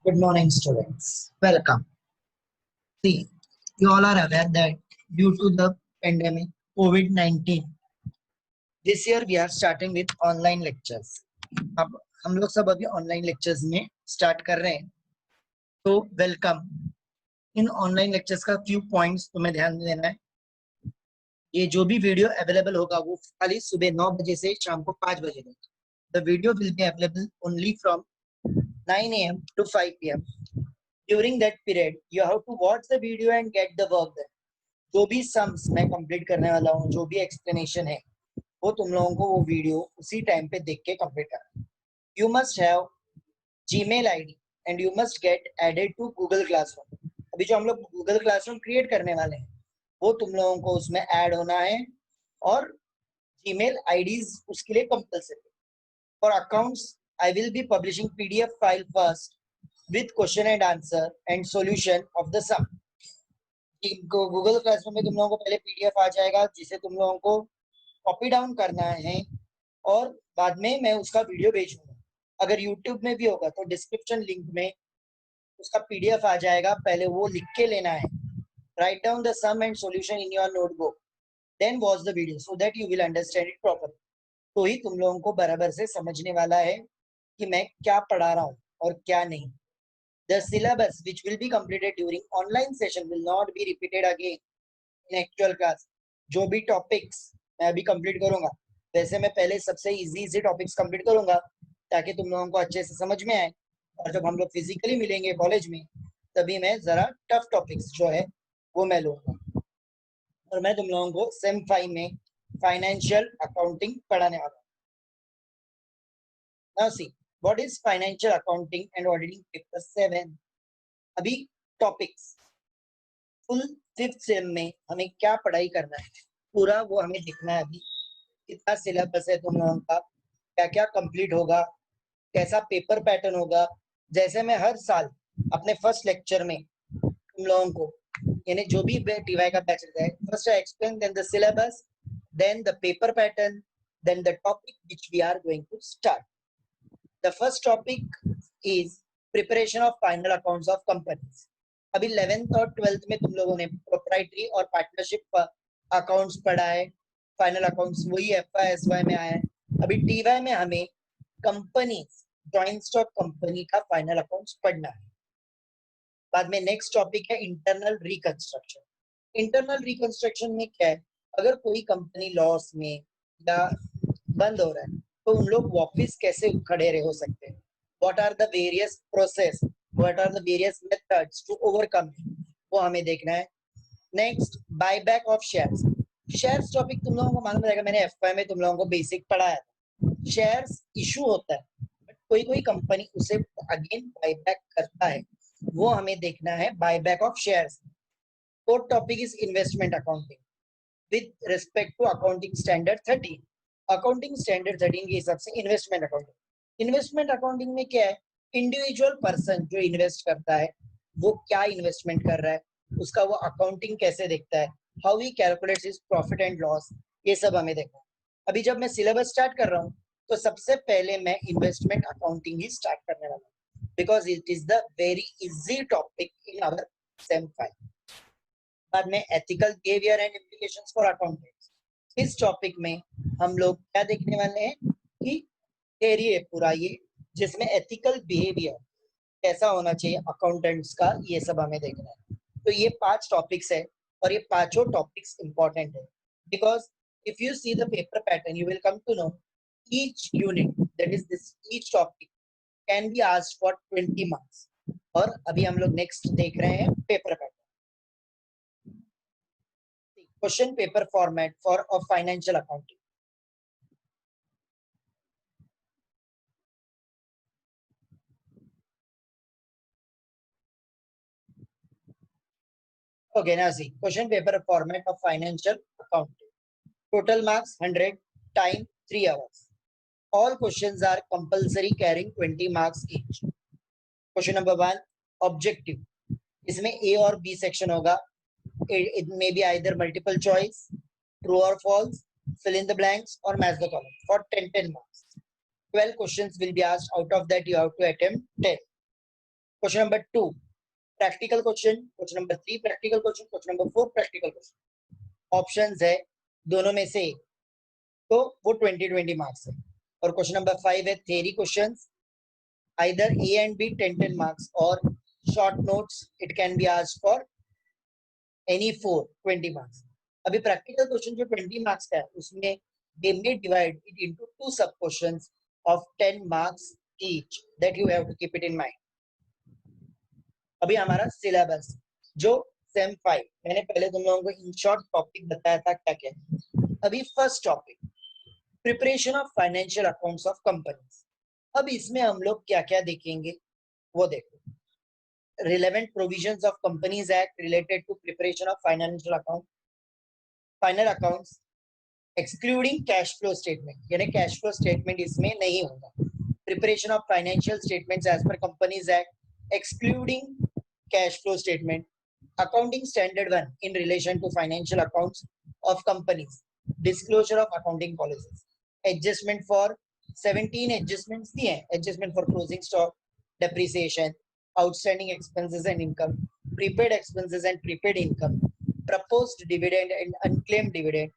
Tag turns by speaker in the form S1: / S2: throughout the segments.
S1: Good morning, students. Welcome. See, you all are aware that due to the pandemic COVID-19, this year we are starting with online lectures. अब हम लोग सब अभी online lectures में start कर रहे हैं, तो वेलकम. इन ऑनलाइन लेक्चर्स का फ्यू पॉइंट्स तुम्हें ध्यान देना है. ये जो भी वीडियो अवेलेबल होगा वो खाली सुबह 9 बजे से शाम को 5 बजे तक. The video will be available only from 9 AM to 5 PM. During that period, you have to watch the video and get the work done. जो भी सम्स मैं कंप्लीट करने वाला हूँ, जो भी एक्सप्लेनेशन है, वो तुम लोगों को वो वीडियो उसी टाइम पे देख के कंप्लीट करना है. You must have Gmail ID and you must get added to Google classroom. अभी जो हम लोग गूगल क्लासरूम क्रिएट करने वाले हैं, वो तुम लोगों को उसमें ऐड होना है और जीमेल आईडीज उसके लिए compulsory. For accounts, I will be publishing PDF file first with question and answer and solution of the sum. Google classroom में तुम लोगों को पहले पीडीएफ आ जाएगा जिसे तुम लोगों को कॉपी डाउन करना है और बाद में मैं उसका वीडियो भेजूंगा. अगर यूट्यूब में भी होगा तो डिस्क्रिप्शन लिंक में उसका पीडीएफ आ जाएगा. पहले वो लिख के लेना है. Write down the sum and solution in your notebook, then watch the video so that you will understand it proper. तो ही तुम लोगों को बराबर से समझने वाला है कि मैं क्या पढ़ा रहा हूँ और क्या नहीं. The syllabus which will be completed during online session will not be repeated again in actual class. जो भी टॉपिक्स मैं अभी कंप्लीट करूंगा, वैसे मैं पहले सबसे इजी टॉपिक्स कंप्लीट करूंगा ताकि तुम लोगों को अच्छे से समझ में आए. और जब हम लोग फिजिकली मिलेंगे कॉलेज में, तभी मैं जरा टफ टॉपिक्स जो है वो मैं लूंगा. और मैं तुम लोगों को सेम 5 में फाइनेंशियल अकाउंटिंग पढ़ाने वाला हूँ. Now see, what is financial accounting and auditing paper 7? अभी टॉपिक्स फुल 5th सेम में हमें क्या पढ़ाई करना है पूरा वो हमें देखना है. अभी कितना सिलेबस है तुम लोगों का, क्या क्या कंप्लीट होगा, कैसा पेपर पैटर्न होगा. जैसे मैं हर साल अपने फर्स्ट लेक्चर में तुम लोगों को, यानी जो भी टीवाई का बैच रहता है, first I explain then the syllabus, then the paper pattern, then the topic which we are going to start. The first topic is preparation of final accounts of companies. अभी 11th और 12th में तुम लोगों ने proprietary और partnership accounts पढ़ा है. Final accounts वही एफआई में आया है. अभी टीवाई में हमें कंपनी, जॉइंट स्टॉक कंपनी का फाइनल अकाउंट्स पढ़ना है. बाद में नेक्स्ट टॉपिक है इंटरनल रिकंस्ट्रक्शन. इंटरनल रिकंस्ट्रक्शन में क्या है, अगर कोई कंपनी लॉस में या बंद हो रहा है तो उन लोग वापिस कैसे खड़े रह हो सकते हैं. What are the various process, what are the various methods to overcome, वो हमें देखना है. Next, buyback of shares. Shares topic तुम लोगों को मालूम रहेगा, मैंने एफवाई में तुम लोगों को बेसिक पढ़ाया था. शेयर्स इशू होता है बट कोई कोई कंपनी उसे अगेन बायबैक करता है, वो हमें देखना है. Buyback of shares. Fourth topic is investment accounting with respect to accounting standard 13. Accounting standard 13 के हिसाब से इन्वेस्टमेंट अकाउंटिंग. इन्वेस्टमेंट अकाउंटिंग में क्या है, इंडिविजुअल पर्सन जो इन्वेस्ट करता है वो क्या इन्वेस्टमेंट कर रहा है, उसका वो अकाउंटिंग कैसे देखता है, how he calculates his profit and loss, ये सब हमें देखना है. अभी जब मैं सिलेबस स्टार्ट कर रहा हूँ तो सबसे पहले मैं इन्वेस्टमेंट अकाउंटिंग ही स्टार्ट करने वाला हूँ because it is the very easy topic in our sem 5. बाद में ethical behaviour and implications for accountants. इस टॉपिक में हम लोग क्या देखने वाले हैं कि एरिया पूरा ये जिसमें एथिकल बिहेवियर कैसा होना चाहिए अकाउंटेंट्स का, ये सब हमें देखना है. तो ये 5 टॉपिक्स है और ये पांचों टॉपिक्स इंपॉर्टेंट है because if you see the paper pattern you will come to know each unit, that is this each topic can be asked for 20 marks. और अभी हम लोग नेक्स्ट देख रहे हैं paper pattern. Question paper format for a financial accounting. Okay, now see, question paper format of financial accounting. Total marks 100, time 3 hours. All questions are compulsory carrying 20 marks each. Question number 1, objective. इसमें A और B section होगा. It may be either multiple choice, true or false, fill in the blanks or match the column for 10 marks. 12 questions will be asked. Out of that you have to attempt 10. Question number 2 practical question, question number 3 practical question, question number 4 practical question. Options है दोनों में से, तो वो 20-20 marks है। और question number 5 है theory questions, either A and B 10-10 marks, और short notes it can be asked for any 4 20 marks. अभी प्रैक्टिकल क्वेश्चन जो 20 मार्क्स का है उसमें they may divide it into two sub questions of 10 marks each that you have to keep it in mind. अभी हमारा syllabus जो same 5 मैंने पहले तुम लोगों को इन शॉर्ट टॉपिक बताया था क्या क्या है। अभी first topic preparation of financial accounts of companies. अब इसमें हम लोग क्या क्या देखेंगे वो देखो। Relevant provisions of companies act related to preparation of financial account, final accounts excluding cash flow statement, यानी कैश फ्लो स्टेटमेंट इसमें नहीं होगा। Preparation of financial statements as per companies act excluding cash flow statement, accounting standard 1 in relation to financial accounts of companies, disclosure of accounting policies, adjustment for 17 adjustments दिए हैं, adjustment for closing stock, depreciation, outstanding expenses and income, prepaid expenses and prepaid income, proposed dividend and unclaimed dividend,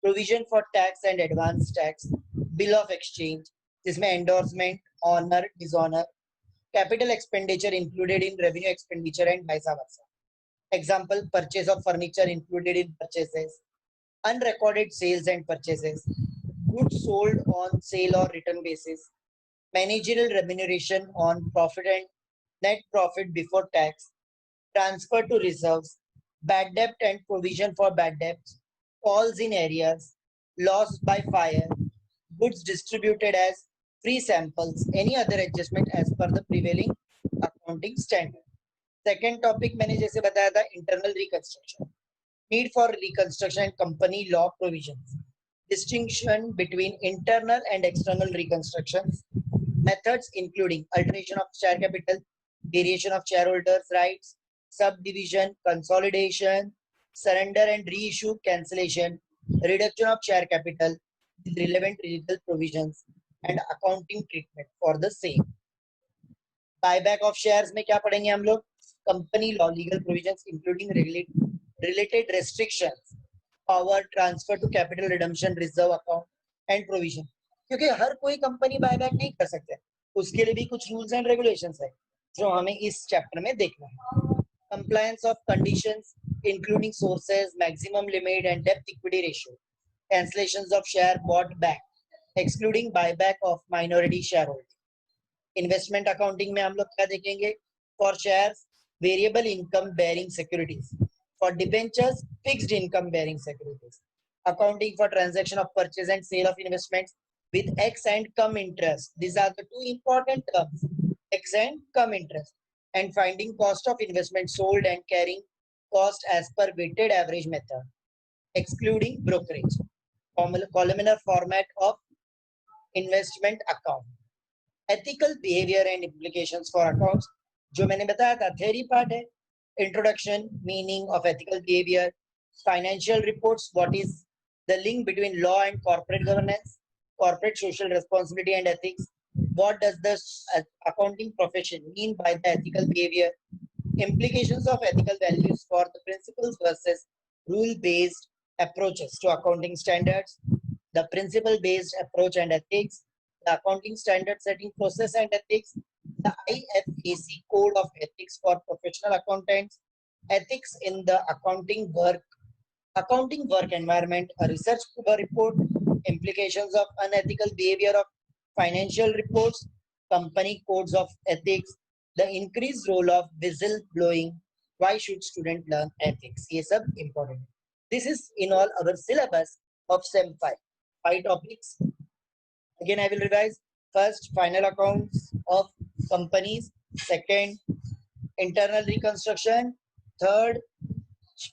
S1: provision for tax and advance tax, bill of exchange जिसमें endorsement, honor, dishonor, capital expenditure included in revenue expenditure and vice versa. Example, purchase of furniture included in purchases, unrecorded sales and purchases, goods sold on sale or return basis, managerial remuneration on profit and net profit before tax, transfer to reserves, bad debt and provision for bad debts, falls in areas, loss by fire, goods distributed as free samples, any other adjustment as per the prevailing accounting standard. Second topic मैंने जैसे बताया था internal reconstruction, need for reconstruction and company law provisions, distinction between internal and external reconstructions, methods including alteration of share capital, variation of shareholders' rights, subdivision, consolidation, surrender and reissue, cancellation, reduction of share capital with relevant legal provisions and accounting treatment for the same. Buyback of shares में क्या पढ़ेंगे हम लोग? Company law, legal provisions including related restrictions, power transfer to capital redemption reserve account and provision. क्योंकि हर कोई company buyback नहीं कर सकते, उसके लिए भी कुछ रूल्स एंड रेगुलेशंस है जो हमें इस चैप्टर में देखना है। Compliance of conditions including sources, maximum limit and debt equity ratio, cancellations of share bought back, excluding buyback of minority shareholding. Investment accounting में हम लोग क्या देखेंगे? For shares, variable income bearing securities. For debentures, fixed income bearing securities. Accounting for transaction of purchase and sale of investments with X and cum interest. These are the two important terms, X and cum interest. And finding cost of investment sold and carrying cost as per weighted average method, excluding brokerage. Columnar format of investment account. Ethical behavior and implications for accounts, जो मैंने बताया था theory part है. Introduction, meaning of ethical behavior, financial reports, what is the link between law and corporate governance, corporate social responsibility and ethics, what does the accounting profession mean by the ethical behavior, implications of ethical values for the principles versus rule-based approaches to accounting standards, the principle-based approach and ethics, the accounting standard setting process and ethics, the IFAC code of ethics for professional accountants, ethics in the accounting work environment, a research report, implications of unethical behavior of financial reports, company codes of ethics, the increased role of whistle blowing, why should student learn ethics? ये सब important. This is in all our syllabus of SEM 5 topics. Again, I will revise. First, final accounts of companies. Second, internal reconstruction. Third,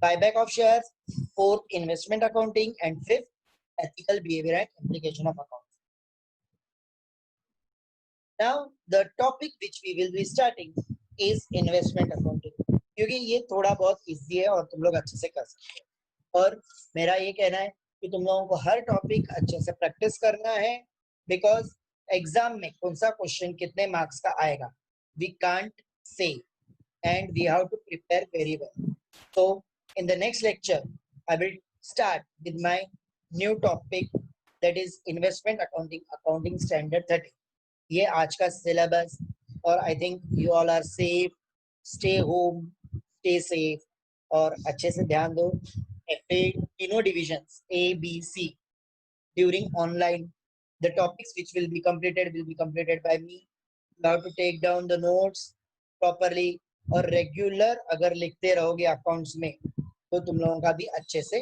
S1: buyback of shares. Fourth, investment accounting. And fifth, ethical behavior and implication of accounts. Now, the topic which we will be starting is investment accounting. क्योंकि ये थोड़ा बहुत easy है और तुम लोग अच्छे से कर सकते हो, और मेरा ये कहना है कि तुम लोगों को हर टॉपिक अच्छे से प्रैक्टिस करना है, बिकॉज एग्जाम में कौन सा क्वेश्चन कितने मार्क्स का आएगा we can't say, and we have to prepare very well. So in the next lecture, I will start with my new topic, that is investment accounting, accounting standard 30. ये आज का syllabus, और I think you all are safe, stay home, stay safe, और अच्छे से ध्यान दो. FA तीनों divisions A, B, C during online. The topics which will be completed by me. You have to take down the notes properly, और regular अगर लिखते रहोगे अकाउंट्स में तो तुम लोगों का भी अच्छे से